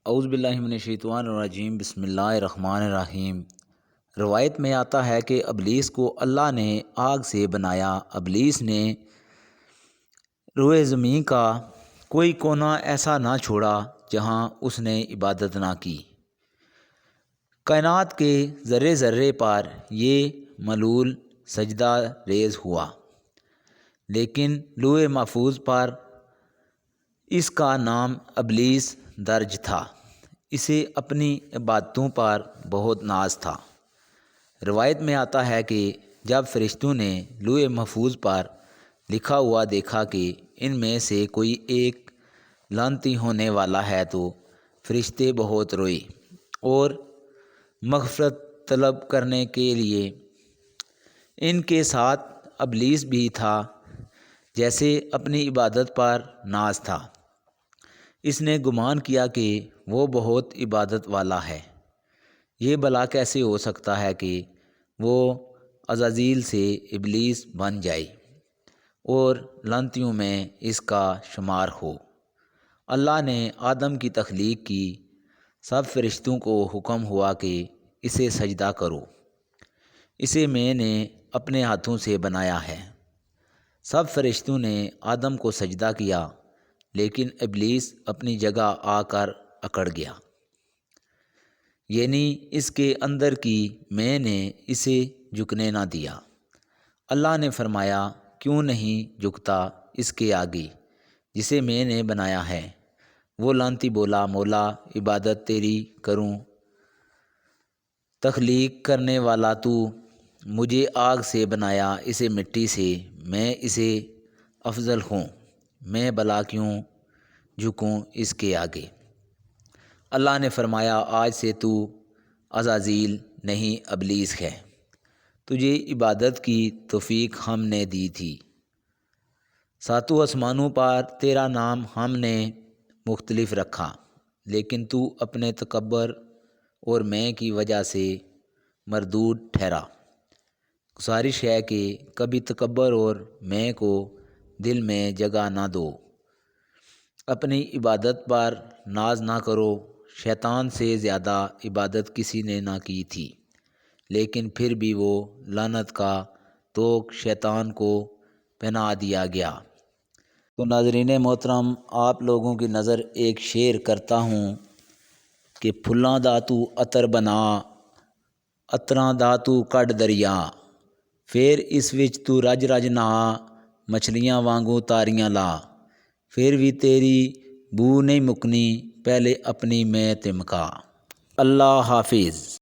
اعوذ باللہ من الشیطان الرجیم، بسم اللہ الرحمن الرحیم۔ روایت میں آتا ہے کہ ابلیس کو اللہ نے آگ سے بنایا۔ ابلیس نے روئے زمین کا کوئی کونا ایسا نہ چھوڑا جہاں اس نے عبادت نہ کی۔ کائنات کے ذرے ذرے پر یہ ملول سجدہ ریز ہوا، لیکن لوح محفوظ پر اس کا نام ابلیس درج تھا۔ اسے اپنی عبادتوں پر بہت ناز تھا۔ روایت میں آتا ہے کہ جب فرشتوں نے لوح محفوظ پر لکھا ہوا دیکھا کہ ان میں سے کوئی ایک لعنتی ہونے والا ہے تو فرشتے بہت روئے اور مغفرت طلب کرنے کے لیے ان کے ساتھ ابلیس بھی تھا، جیسے اپنی عبادت پر ناز تھا۔ اس نے گمان کیا کہ وہ بہت عبادت والا ہے، یہ بھلا کیسے ہو سکتا ہے کہ وہ عزازیل سے ابلیس بن جائے اور لعنتیوں میں اس کا شمار ہو۔ اللہ نے آدم کی تخلیق کی۔ سب فرشتوں کو حکم ہوا کہ اسے سجدہ کرو، اسے میں نے اپنے ہاتھوں سے بنایا ہے۔ سب فرشتوں نے آدم کو سجدہ کیا، لیکن ابلیس اپنی جگہ آ کر اکڑ گیا، یعنی اس کے اندر کی میں نے اسے جھکنے نہ دیا۔ اللہ نے فرمایا، کیوں نہیں جھکتا اس کے آگے جسے میں نے بنایا ہے؟ وہ لعنتی بولا، مولا عبادت تیری کروں، تخلیق کرنے والا تو، مجھے آگ سے بنایا، اسے مٹی سے، میں اسے افضل ہوں، میں بھلا کیوں جھکوں اس کے آگے؟ اللہ نے فرمایا، آج سے تو عزازیل نہیں ابلیس ہے، تجھے عبادت کی توفیق ہم نے دی تھی۔ ساتوں آسمانوں پر تیرا نام ہم نے مختلف رکھا، لیکن تو اپنے تکبر اور میں کی وجہ سے مردود ٹھہرا۔ گزارش ہے کہ کبھی تکبر اور میں کو دل میں جگہ نہ دو، اپنی عبادت پر ناز نہ کرو۔ شیطان سے زیادہ عبادت کسی نے نہ کی تھی، لیکن پھر بھی وہ لعنت کا طوق شیطان کو پہنا دیا گیا۔ تو ناظرین محترم، آپ لوگوں کی نظر ایک شعر کرتا ہوں کہ پھلاں دا تو عطر بنا، عطراں دا تو کڈ دریا، پھر اس وچ تو رج رج نہا، مچھلیاں وانگوں تاریاں لا، پھر بھی تیری بو نہیں مکنی، پہلے اپنی میں تے مکا۔ اللہ حافظ۔